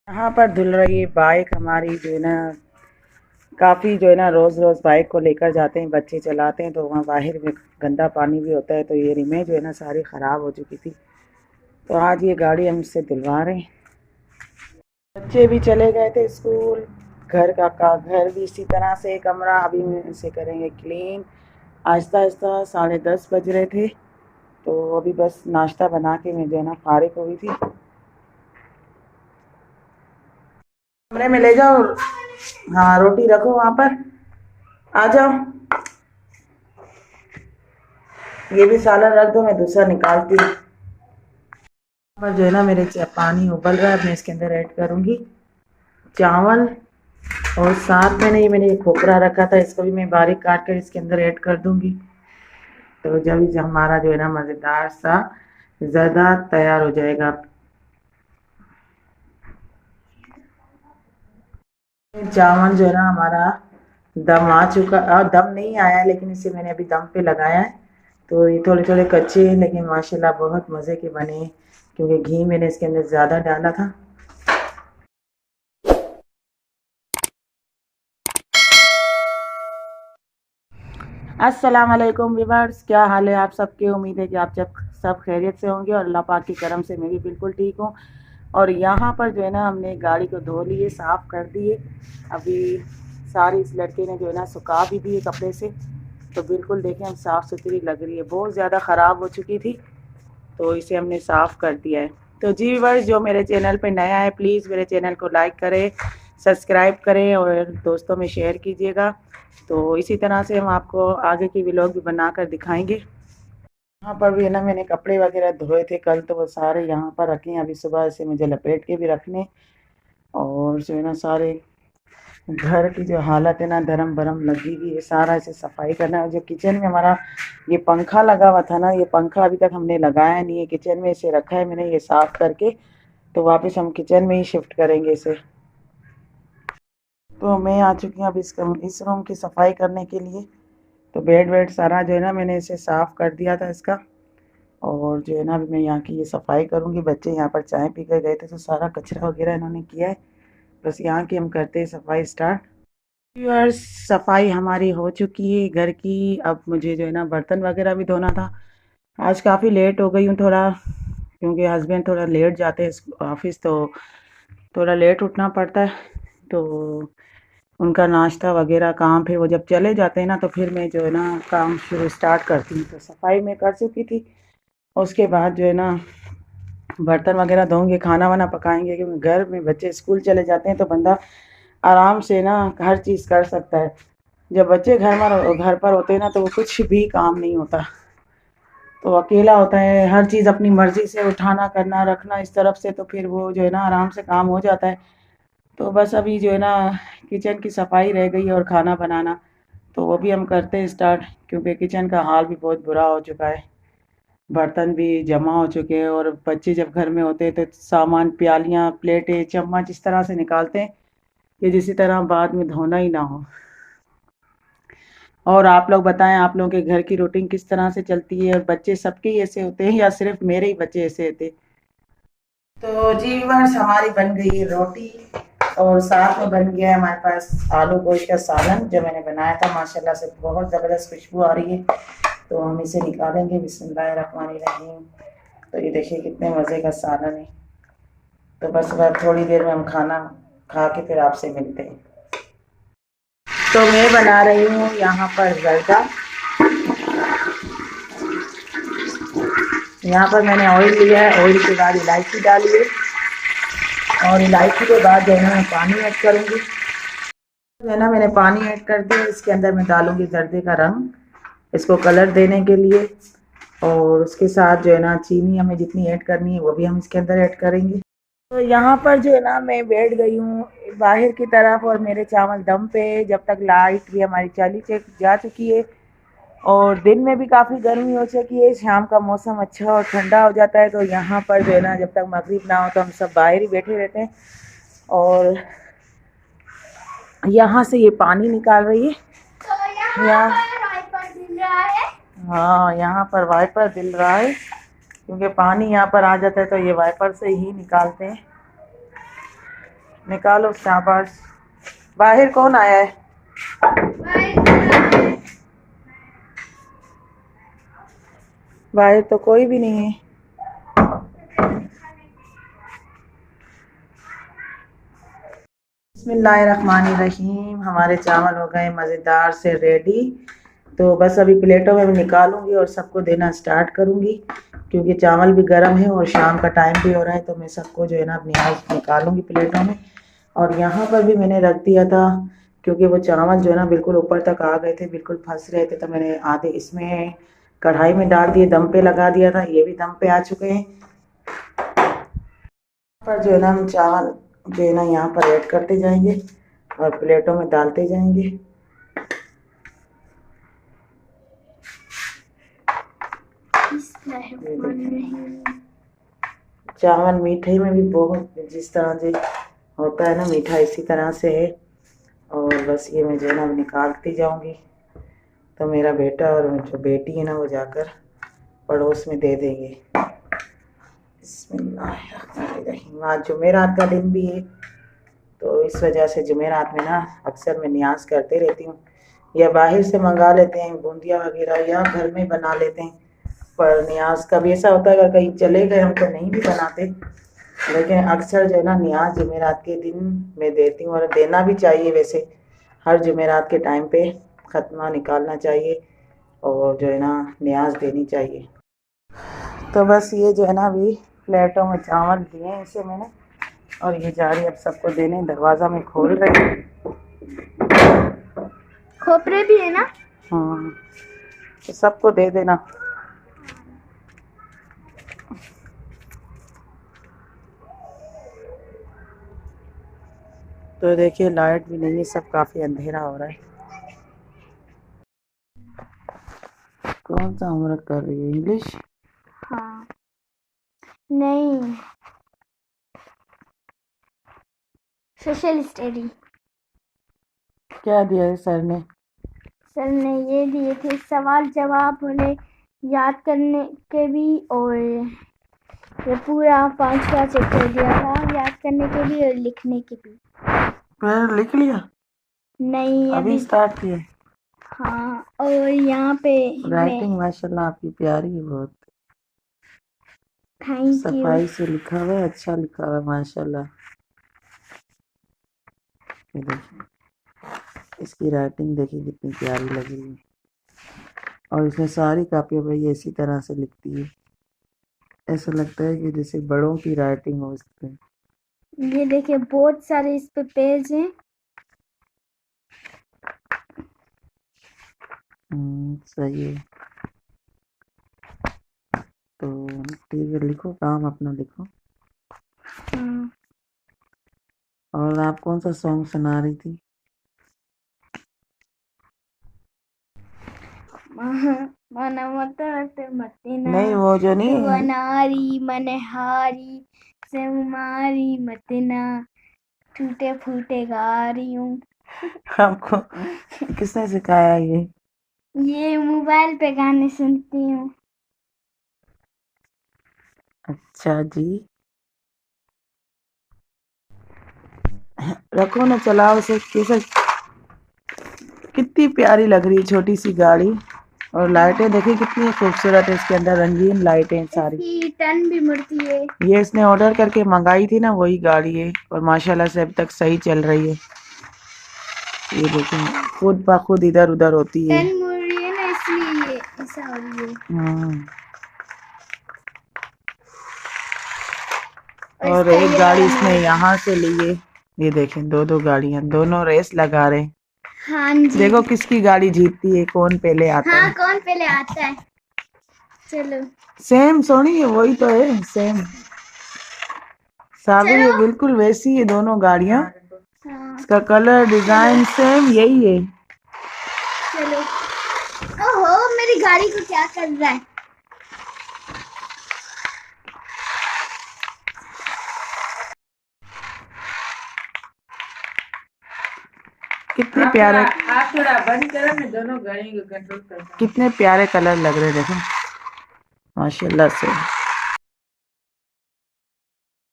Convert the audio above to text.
यहाँ पर धुल रही है बाइक हमारी जो है ना। काफ़ी जो है ना रोज़ रोज़ बाइक को लेकर जाते हैं, बच्चे चलाते हैं तो वहाँ बाहर में गंदा पानी भी होता है, तो ये रिमें जो है ना सारी ख़राब हो चुकी थी। तो आज ये गाड़ी हम इससे धुलवा रहे हैं। बच्चे भी चले गए थे स्कूल। घर भी इसी तरह से कमरा अभी इसे करेंगे क्लीन। आहिस्ता आहिस्ता 10:30 बज रहे थे, तो अभी बस नाश्ता बना के मैं जो है ना फारिग हुई थी। कमरे में ले जाओ। हाँ, रोटी रखो वहाँ पर। आ जाओ। ये भी सालन रख दो, मैं दूसरा निकालती हूँ। पर जो है ना मेरे पानी उबल रहा है, मैं इसके अंदर ऐड करूँगी चावल। और साथ में नहीं, मैंने ये खोपरा रखा था, इसको भी मैं बारीक काट कर इसके अंदर ऐड कर दूँगी। तो जब हमारा जो है ना मज़ेदार सा ज़्यादा तैयार हो जाएगा। चावल जो है ना हमारा दम आ चुका, दम नहीं आया है, लेकिन इसे मैंने अभी दम पे लगाया है। तो ये थोड़े थोड़े कच्चे हैं, लेकिन माशाल्लाह बहुत मज़े के बने हैं, क्योंकि घी मैंने इसके अंदर ज़्यादा डाला था। अस्सलाम वालेकुम व्यूअर्स, क्या हाल है आप सबके। उम्मीद है कि आप सब खैरियत से होंगे और अल्लाह पाक की करम से मैं भी बिल्कुल ठीक हूँ। और यहाँ पर जो है ना हमने गाड़ी को धो लिए, साफ़ कर दिए। अभी सारी इस लड़के ने जो है ना सुखा भी दिए कपड़े से, तो बिल्कुल देखें हम साफ़ सुथरी लग रही है। बहुत ज़्यादा ख़राब हो चुकी थी, तो इसे हमने साफ़ कर दिया है। तो जी व्यूअर्स, जो मेरे चैनल पे नया है प्लीज़ मेरे चैनल को लाइक करें, सब्सक्राइब करें और दोस्तों में शेयर कीजिएगा। तो इसी तरह से हम आपको आगे की व्लॉग भी बनाकर दिखाएंगे। यहाँ पर भी है ना मैंने कपड़े वगैरह धोए थे कल, तो वो सारे यहाँ पर रखे हैं। अभी सुबह से मुझे लपेट के भी रखने, और जो है ना सारे घर की जो हालत है ना धर्म बरम लगी हुई है, सारा इसे सफाई करना है। जो किचन में हमारा ये पंखा लगा हुआ था ना, ये पंखा अभी तक हमने लगाया नहीं है, किचन में इसे रखा है मैंने ये साफ़ करके। तो वापस हम किचन में ही शिफ्ट करेंगे इसे। तो मैं आ चुकी हूँ अब इस रूम की सफाई करने के लिए। तो बेड वेड सारा जो है ना मैंने इसे साफ़ कर दिया था इसका। और जो है ना अभी मैं यहाँ की ये सफाई करूँगी। बच्चे यहाँ पर चाय पी कर गए थे, तो सारा कचरा वगैरह इन्होंने किया है। बस यहाँ की हम करते हैं सफाई स्टार्ट। व्यूअर्स, सफाई हमारी हो चुकी है घर की। अब मुझे जो है ना बर्तन वगैरह भी धोना था। आज काफ़ी लेट हो गई हूँ थोड़ा, क्योंकि हस्बैंड थोड़ा लेट जाते हैं ऑफिस, तो थोड़ा लेट उठना पड़ता है। तो उनका नाश्ता वगैरह काम पे वो जब चले जाते हैं ना, तो फिर मैं जो है ना काम शुरू स्टार्ट करती हूँ। तो सफाई मैं कर चुकी थी। उसके बाद जो है ना बर्तन वगैरह धोंगे, खाना वाना पकाएंगे, क्योंकि घर में बच्चे स्कूल चले जाते हैं तो बंदा आराम से ना हर चीज़ कर सकता है। जब बच्चे घर पर होते हैं ना, तो वो कुछ भी काम नहीं होता। तो अकेला होता है, हर चीज़ अपनी मर्ज़ी से उठाना करना रखना इस तरफ से, तो फिर वो जो है ना आराम से काम हो जाता है। तो बस अभी जो है ना किचन की सफाई रह गई है और खाना बनाना, तो वो भी हम करते हैं स्टार्ट, क्योंकि किचन का हाल भी बहुत बुरा हो चुका है। बर्तन भी जमा हो चुके हैं, और बच्चे जब घर में होते हैं तो सामान प्यालियाँ प्लेटें चम्मच इस तरह से निकालते हैं कि जिस तरह बाद में धोना ही ना हो। और आप लोग बताएं, आप लोगों के घर की रूटीन किस तरह से चलती है, और बच्चे सबके ही ऐसे होते हैं या सिर्फ मेरे ही बच्चे ऐसे होते। तो जी व्यूअर्स, हमारी बन गई है रोटी, और साथ में बन गया है हमारे पास आलू गोश्त का सालन, जो मैंने बनाया था। माशाल्लाह से बहुत ज़बरदस्त खुशबू आ रही है। तो हम इसे निकालेंगे। बिस्मिल्लाहिर्रहमानिर्रहीम। तो ये देखिए कितने मज़े का सालन है। तो बस अब थोड़ी देर में हम खाना खा के फिर आपसे मिलते हैं। तो मैं बना रही हूँ यहाँ पर जर्दा। यहाँ पर मैंने ऑयल लिया है, ऑयल के बाद इलायची डाली है, और इलायची के बाद जो है ना मैं पानी ऐड करूँगी। जो है ना मैंने पानी ऐड कर दिया, इसके अंदर मैं डालूँगी जर्दे का रंग, इसको कलर देने के लिए। और उसके साथ जो है ना चीनी हमें जितनी ऐड करनी है वो भी हम इसके अंदर ऐड करेंगे। तो यहाँ पर जो है ना मैं बैठ गई हूँ बाहर की तरफ, और मेरे चावल दम पे, जब तक लाइट भी हमारी चली जा चुकी है। और दिन में भी काफ़ी गर्मी हो चुकी है, शाम का मौसम अच्छा और ठंडा हो जाता है। तो यहाँ पर जो है ना जब तक मगरिब ना हो तो हम सब बाहर ही बैठे रहते हैं। और यहाँ से ये पानी निकाल रही है। तो यहाँ हाँ, यहाँ पर वाइपर दिल रहा है, क्योंकि पानी यहाँ पर आ जाता है तो ये वाइपर से ही निकालते हैं। निकालो शाबाश। बाहर कौन आया है? बाहर तो कोई भी नहीं है। बिस्मिल्लाहिर्रहमानिर्रहीम। हमारे चावल हो गए मज़ेदार से रेडी। तो बस अभी प्लेटों में निकालूंगी और सबको देना स्टार्ट करूंगी, क्योंकि चावल भी गर्म है और शाम का टाइम भी हो रहा है। तो मैं सबको जो है ना अपनी आज निकालूंगी प्लेटों में। और यहाँ पर भी मैंने रख दिया था, क्योंकि वो चावल जो है ना बिल्कुल ऊपर तक आ गए थे, बिल्कुल फंस रहे थे। तो मैंने आधे इसमें कढ़ाई में डाल दिए, दम पे लगा दिया था। ये भी दम पे आ चुके हैं। पर जो है ना हम चावल जो है ना यहाँ पर ऐड करते जाएंगे और प्लेटों में डालते जाएंगे। चावल मीठे में भी बहुत जिस तरह से होता है ना मीठा, इसी तरह से है। और बस ये मैं जो है ना निकालती जाऊंगी। तो मेरा बेटा और जो बेटी है ना वो जाकर पड़ोस में दे देंगे। बिस्मिल्लाहिर्रहमानिर्रहीम। आज जुमेरात का दिन भी है, तो इस वजह से जुमेरात में ना अक्सर मैं नियाज करते रहती हूँ, या बाहर से मंगा लेते हैं बूंदिया वगैरह, या घर में बना लेते हैं। पर नियाज कभी ऐसा होता है अगर कहीं चले गए हम तो नहीं भी बनाते, लेकिन अक्सर जो है ना नियाज जुमेरात के दिन मैं देती हूँ। और देना भी चाहिए वैसे, हर जुमेरात के टाइम पे खत्मा निकालना चाहिए और जो है ना नियाज देनी चाहिए। तो बस ये जो है ना अभी प्लेटों में चावल दिए हैं इसे मैंने, और ये जा रही अब सबको देने। दरवाज़ा में खोल रही है। खोपरे भी है ना? हाँ, तो सबको दे देना। तो देखिए लाइट भी नहीं है, सब काफ़ी अंधेरा हो रहा है। कौन सा होमवर्क कर रही है? इंग्लिश? हाँ, नहीं, सोशल स्टडी। क्या दिया है सर ने? सर ने ये दिए थे सवाल जवाब बोले याद करने के भी, और ये पूरा 5 का चैप्टर दिया था याद करने के भी और लिखने के भी। फिर लिख लिया? नहीं, अभी स्टार्ट किया? हाँ, और यहाँ पे राइटिंग माशाल्लाह आपकी प्यारी है बहुत। Thank you. सफाई से लिखा हुआ है, अच्छा लिखा हुआ है माशाल्लाह। ये देखिए इसकी राइटिंग देखिए कितनी प्यारी लग रही है। और इसमें सारी कापियाँ भाई इसी तरह से लिखती है, ऐसा लगता है कि जैसे बड़ों की राइटिंग हो इस पे। ये देखिए बहुत सारे इस पे पेज हैं। सही है। तो ठीक है, लिखो, काम अपना लिखो। और आप कौन सा सॉन्ग सुना रही थी? नहीं, वो जो नहीं वनारी मनहारी सेमारी मतना टूटे फूटे गा रही हूँ। आपको किसने सिखाया ये मोबाइल पे गाने सुनती हूँ। अच्छा जी, रखो ना, चलाओ इसे। कैसे कितनी प्यारी लग रही है छोटी सी गाड़ी। और लाइटें देखिए कितनी खूबसूरत है, इसके अंदर रंगीन लाइटें सारी। इसकी टर्न भी मुड़ती है। ये इसने ऑर्डर करके मंगाई थी ना, वही गाड़ी है और माशाल्लाह से अभी तक सही चल रही है। ये देखिए खुद ब खुद इधर उधर होती है। टर्न मुड़ रही है ना, इसलिए ऐसा हो रही है। और एक गाड़ी इसने यहाँ से ली है। ये देखें दो दो गाड़ियां, दोनों रेस लगा रहे। हाँ जी। देखो किसकी गाड़ी जीतती है, कौन पहले आता है। हाँ, कौन पहले आता है। चलो सेम सोनी है, वही तो है, सेम साबिर है, बिल्कुल वैसी है दोनों गाड़ियां। हाँ। इसका कलर डिजाइन सेम यही है। चलो। ओहो, मेरी गाड़ी को क्या कर रहा है? कितने प्यारे, आप थोड़ा बंद करो, मैं दोनों गाड़ियों को कंट्रोल करता हूँ। कितने प्यारे कलर लग रहे देखो माशाल्लाह से।